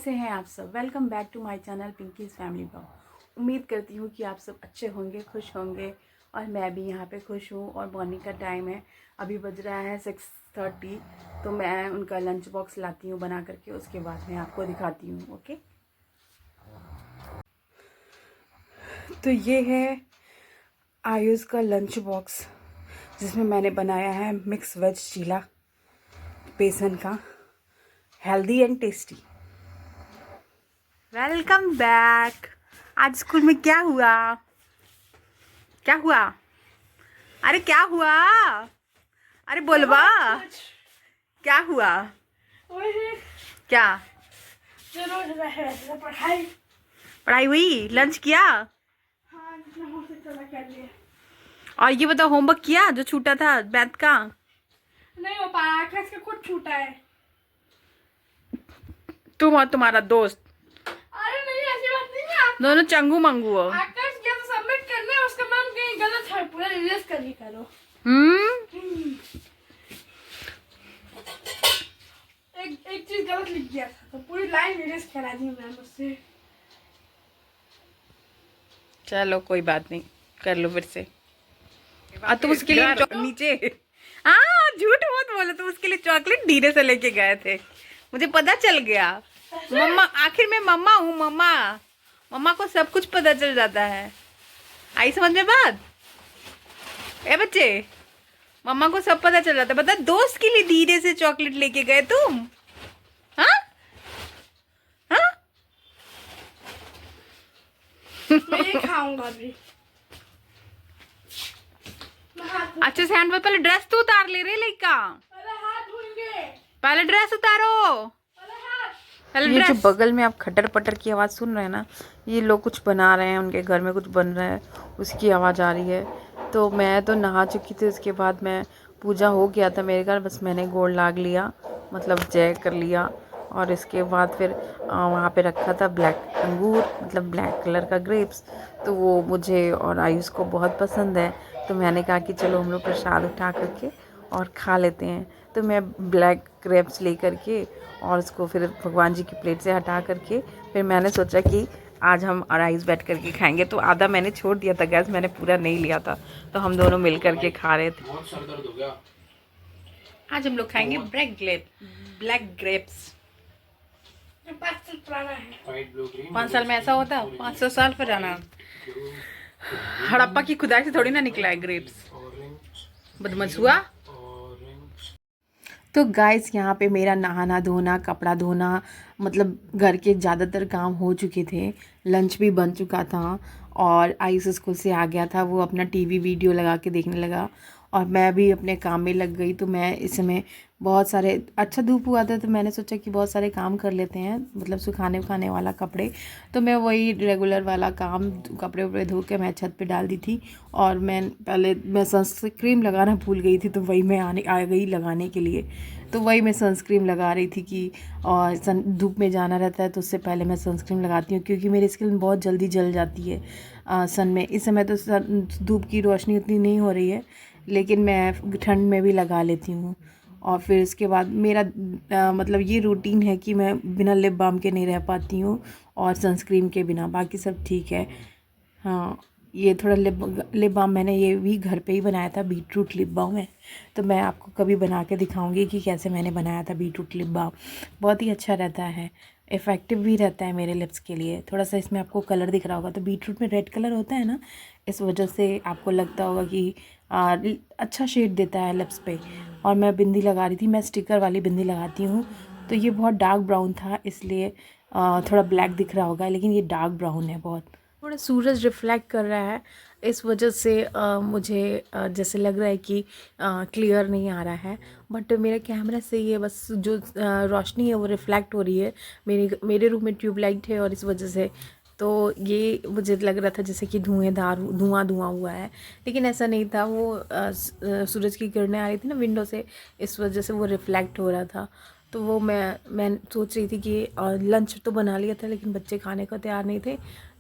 कैसे हैं आप सब। Welcome back to my channel Pinky's family blog. उम्मीद करती हूँ कि आप सब अच्छे होंगे, खुश होंगे और मैं भी यहाँ पे खुश हूँ। और मॉर्निंग का टाइम है, अभी बज रहा है 6:30। तो मैं उनका लंच बॉक्स लाती हूँ बना करके, उसके बाद मैं आपको दिखाती हूँ। ओके, तो ये है आयुष का लंच बॉक्स जिसमें मैंने बनाया है मिक्स वेज चीला बेसन का, healthy and tasty. Welcome back. आज स्कूल में क्या हुआ? क्या हुआ? अरे क्या हुआ? अरे बोलवा, क्या हुआ? क्या पढ़ाई हुई? लंच किया? और ये बताओ, होमवर्क किया जो छूटा था मैथ का? नहीं हो पाया, क्लास का कुछ छूटा है। तुम और तुम्हारा दोस्त अरे नहीं, ऐसी बात नहीं है। दोनों चंगू मंगू हो। आकाश क्या तो सबमिट करना है, उसका मैम कहीं गलत है, पूरा रिवर्स करके करो। एक चीज गलत लिख दिया था तो पूरी लाइन रिवर्स करा दी मैम उससे। चलो कोई बात नहीं, कर लो फिर से। तुम उसके लिए नीचे हाँ झूठ मत बोलो, तुम उसके लिए चॉकलेट धीरे से लेके गए थे, मुझे पता चल गया। मम्मा, आखिर में मम्मा हूँ, मम्मा मम्मा को सब कुछ पता चल जाता है। आई समझ में बात? ए बच्चे, मम्मा को सब पता चल जाता है। बता, दोस्त के लिए धीरे से चॉकलेट लेके गए तुम? हाँ हाँ, मैं ये खाऊंगा अभी। अच्छे से हैंड, पहले ड्रेस तो उतार ले रे लड़का, पहले हाथ धोएंगे, पहले ड्रेस उतारो। ये जो बगल में आप खटर पटर की आवाज़ सुन रहे हैं ना, ये लोग कुछ बना रहे हैं, उनके घर में कुछ बन रहा है, उसकी आवाज़ आ रही है। तो मैं तो नहा चुकी थी, उसके बाद मैं पूजा हो गया था मेरे घर, बस मैंने गोड़ लाग लिया, मतलब जय कर लिया। और इसके बाद फिर वहाँ पे रखा था ब्लैक अंगूर, मतलब ब्लैक कलर का ग्रेप्स, तो वो मुझे और आयुष को बहुत पसंद है। तो मैंने कहा कि चलो हम लोग प्रसाद उठा करके और खा लेते हैं। तो मैं ब्लैक ग्रेप्स ले करके और उसको फिर भगवान जी की प्लेट से हटा करके फिर मैंने सोचा कि आज हम राइस बैठ करके खाएंगे। तो आधा मैंने छोड़ दिया था गैस, मैंने पूरा नहीं लिया था, तो हम दोनों मिल करके खा रहे थे। बहुत सर दर्द हो गया। आज हम लोग खाएंगे ब्लैक ग्रेप्स। 5 साल पुराना है। 5 साल में ऐसा होता है? 500 साल पुराना। हड़प्पा की खुदाई से थोड़ी ना निकला है ग्रेप्स, बदमजुआ। तो गाइस, यहाँ पे मेरा नहाना धोना, कपड़ा धोना, मतलब घर के ज़्यादातर काम हो चुके थे, लंच भी बन चुका था और आयुष स्कूल से आ गया था, वो अपना टीवी वीडियो लगा के देखने लगा और मैं भी अपने काम में लग गई। तो मैं इस समय बहुत सारे, अच्छा धूप हुआ था तो मैंने सोचा कि बहुत सारे काम कर लेते हैं, मतलब सुखाने उखाने वाला कपड़े। तो मैं वही रेगुलर वाला काम, कपड़े वपड़े धो के मैं छत पे डाल दी थी। और मैं सनस्क्रीन लगाना भूल गई थी, तो वही मैं आ गई लगाने के लिए। तो वही मैं सनस्क्रीन लगा रही थी कि और धूप में जाना रहता है तो उससे पहले मैं सनस्क्रीन लगाती हूँ, क्योंकि मेरी स्किन बहुत जल्दी जल जाती है सन में। इस समय तो धूप की रोशनी उतनी नहीं हो रही है, लेकिन मैं ठंड में भी लगा लेती हूँ। और फिर इसके बाद मेरा मतलब ये रूटीन है कि मैं बिना लिप बाम के नहीं रह पाती हूँ और सनस्क्रीन के बिना, बाकी सब ठीक है। हाँ, ये थोड़ा लिप बाम मैंने ये भी घर पे ही बनाया था, बीटरूट लिप बाम है। तो मैं आपको कभी बना के दिखाऊंगी कि कैसे मैंने बनाया था बीटरूट लिप बाम। बहुत ही अच्छा रहता है, इफ़ेक्टिव भी रहता है मेरे लिप्स के लिए। थोड़ा सा इसमें आपको कलर दिख रहा होगा, तो बीटरूट में रेड कलर होता है ना, इस वजह से आपको लगता होगा कि अच्छा शेड देता है लिप्स पे। और मैं बिंदी लगा रही थी, मैं स्टिकर वाली बिंदी लगाती हूँ, तो ये बहुत डार्क ब्राउन था, इसलिए थोड़ा ब्लैक दिख रहा होगा, लेकिन ये डार्क ब्राउन है बहुत। थोड़ा सूरज रिफ्लेक्ट कर रहा है, इस वजह से मुझे जैसे लग रहा है कि क्लियर नहीं आ रहा है, बट मेरा कैमरा से ये बस जो रोशनी है वो रिफ्लेक्ट हो रही है। मेरे रूम में ट्यूबलाइट है और इस वजह से तो ये मुझे लग रहा था जैसे कि धुआं हुआ है, लेकिन ऐसा नहीं था। वो सूरज की किरणें आ रही थी ना विंडो से, इस वजह से वो रिफ्लेक्ट हो रहा था। तो वो मैं सोच रही थी कि लंच तो बना लिया था, लेकिन बच्चे खाने को तैयार नहीं थे,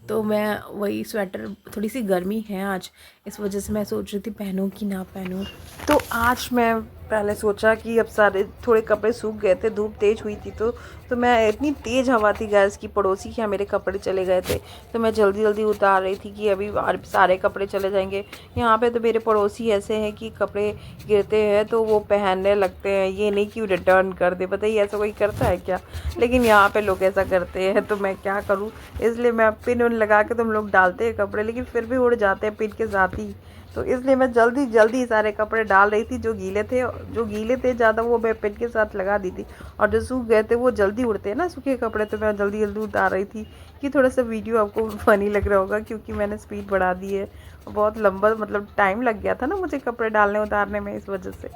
तो मैं वही स्वेटर, थोड़ी सी गर्मी है आज, इस वजह से मैं सोच रही थी पहनूं कि ना पहनूं। तो आज मैं पहले सोचा कि अब सारे थोड़े कपड़े सूख गए थे, धूप तेज़ हुई थी तो मैं इतनी तेज़ हवा थी गैस की, पड़ोसी के यहाँ मेरे कपड़े चले गए थे तो मैं जल्दी जल्दी उतार रही थी कि अभी सारे कपड़े चले जाएंगे। यहाँ पे तो मेरे पड़ोसी ऐसे हैं कि कपड़े गिरते हैं तो वो पहनने लगते हैं, ये नहीं कि रिटर्न कर दे। बताइए ऐसा कोई करता है क्या? लेकिन यहाँ पे लोग ऐसा करते हैं तो मैं क्या करूँ, इसलिए मैं पिन उन लगा के तो हम लोग डालते हैं कपड़े, लेकिन फिर भी उड़ जाते हैं पिन के साथ ही। तो इसलिए मैं जल्दी जल्दी सारे कपड़े डाल रही थी, जो गीले थे ज़्यादा वो मैं पिन के साथ लगा दी थी, और जो सूख गए थे वो जल्दी उड़ते हैं ना सूखे कपड़े, तो मैं जल्दी जल्दी उतार रही थी कि थोड़ा सा वीडियो आपको फ़नी लग रहा होगा, क्योंकि मैंने स्पीड बढ़ा दी है। बहुत लंबा मतलब टाइम लग गया था ना मुझे कपड़े डालने उतारने में, इस वजह से।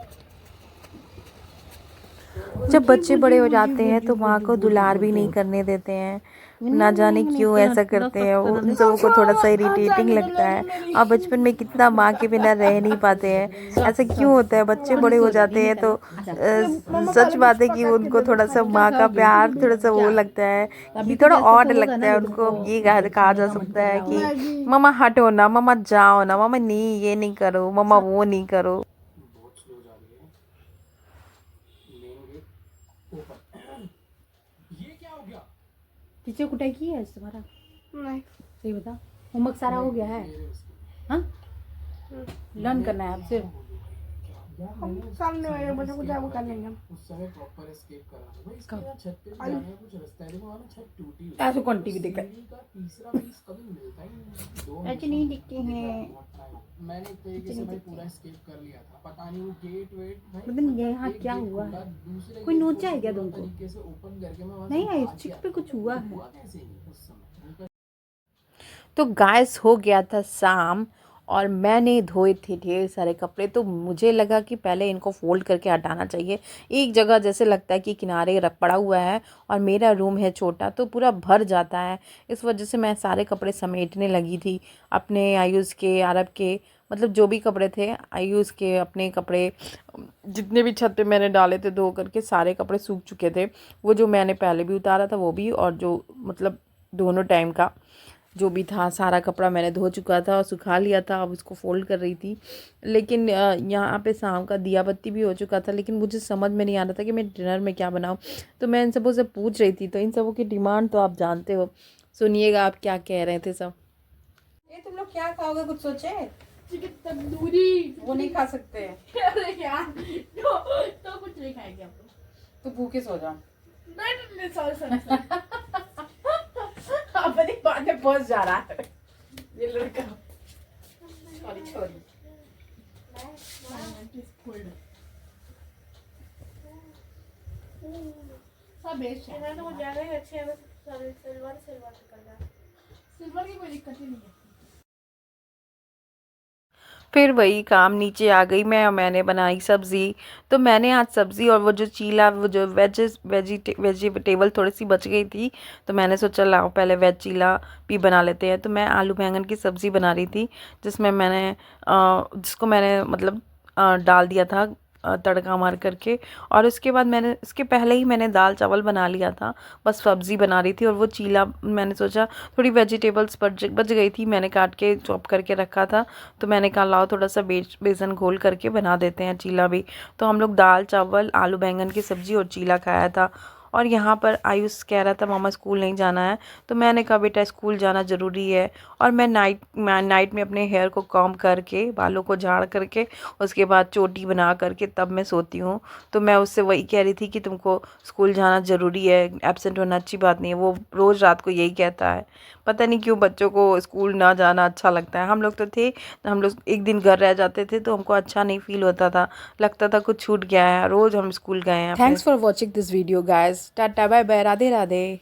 जब बच्चे बड़े हो जाते हैं तो माँ को दुलार भी नहीं करने देते हैं, ना जाने क्यों ऐसा करते हैं। वो उन सबों को थोड़ा सा इरिटेटिंग लगता है, और बचपन में कितना माँ के बिना रह नहीं पाते हैं। ऐसा क्यों होता है, बच्चे बड़े हो जाते हैं तो सच बात है कि उनको थोड़ा सा माँ का प्यार थोड़ा सा वो लगता है कि थोड़ा ऑड लगता है उनको। ये कहा जा सकता है कि मम्मा हटो ना, मम्मा जाओ ना, मम्मा नहीं ये नहीं करो, मम्मा वो नहीं करो। टीचर कुटाई की है आज तुम्हारा? नहीं। सही बता, होमवर्क सारा हो गया है? हाँ, लर्न करना है आपसे। हम सामने वाले बच्चों को जागरूक कर लेंगे हम। ऐसे कौन टीवी देखता है? ऐसे नहीं दिखते हैं। मतलब यहाँ क्या हुआ है? कोई नोचा है क्या तुमको? नहीं आई, चिक पे कुछ हुआ है। तो गाइस हो गया था शाम, और मैंने धोए थे ढेर सारे कपड़े, तो मुझे लगा कि पहले इनको फ़ोल्ड करके हटाना चाहिए। एक जगह जैसे लगता है कि किनारे रख पड़ा हुआ है, और मेरा रूम है छोटा तो पूरा भर जाता है, इस वजह से मैं सारे कपड़े समेटने लगी थी। अपने आयुष के, आरब के, मतलब जो भी कपड़े थे, आयुष के, अपने कपड़े, जितने भी छत पे मैंने डाले थे धो करके, सारे कपड़े सूख चुके थे। वो जो मैंने पहले भी उतारा था वो भी, और जो मतलब दोनों टाइम का जो भी था सारा कपड़ा मैंने धो चुका था और सुखा लिया था। अब उसको फ़ोल्ड कर रही थी, लेकिन यहाँ पे शाम का दिया बत्ती भी हो चुका था, लेकिन मुझे समझ में नहीं आ रहा था कि मैं डिनर में क्या बनाऊँ। तो मैं इन सबों से पूछ रही थी, तो इन सबों की डिमांड तो आप जानते हो। सुनिएगा आप क्या कह रहे थे सब। ये तुम लोग क्या खाओगे, कुछ सोचे? चिकन तंदूरी। वो नहीं खा सकते, अरे यार, तो कुछ नहीं खाएंगे हम लोग। तो भूखे सो जाओ। नहीं, सॉरी। अपनी बात में फंस जा रहा है ये लड़का। सॉरी। सब बेस्ट है। तो ज्यादा ही अच्छे हैं, सिल्वर निकल जाए। सिल्वर की कोई दिक्कत ही नहीं है। फिर वही काम, नीचे आ गई मैं और मैंने बनाई सब्ज़ी। तो मैंने आज सब्ज़ी और वो जो चीला, वो जो वेजिटेबल थोड़ी सी बच गई थी, तो मैंने सोचा लाओ पहले वेज चीला भी बना लेते हैं। तो मैं आलू बैंगन की सब्ज़ी बना रही थी, जिसमें जिसको मैंने मतलब डाल दिया था तड़का मार करके। और उसके बाद इसके पहले ही मैंने दाल चावल बना लिया था, बस सब्ज़ी बना रही थी। और वो चीला मैंने सोचा थोड़ी वेजिटेबल्स बच गई थी, मैंने काट के चॉप करके रखा था, तो मैंने कहा लाओ थोड़ा सा बेसन घोल करके बना देते हैं चीला भी। तो हम लोग दाल चावल, आलू बैंगन की सब्ज़ी और चीला खाया था। और यहाँ पर आयुष कह रहा था मामा स्कूल नहीं जाना है, तो मैंने कहा बेटा स्कूल जाना ज़रूरी है। और मैं नाइट में अपने हेयर को कॉम्ब करके, बालों को झाड़ करके, उसके बाद चोटी बना करके तब मैं सोती हूँ। तो मैं उससे वही कह रही थी कि तुमको स्कूल जाना ज़रूरी है, एब्सेंट होना अच्छी बात नहीं है। वो रोज़ रात को यही कहता है, पता नहीं क्यों बच्चों को स्कूल ना जाना अच्छा लगता है। हम लोग तो थे, हम लोग एक दिन घर रह जाते थे तो हमको अच्छा नहीं फील होता था, लगता था कुछ छूट गया है, रोज़ हम स्कूल गए हैं। Thanks for watching this video guys. Tata bye bye, Radhe Radhe.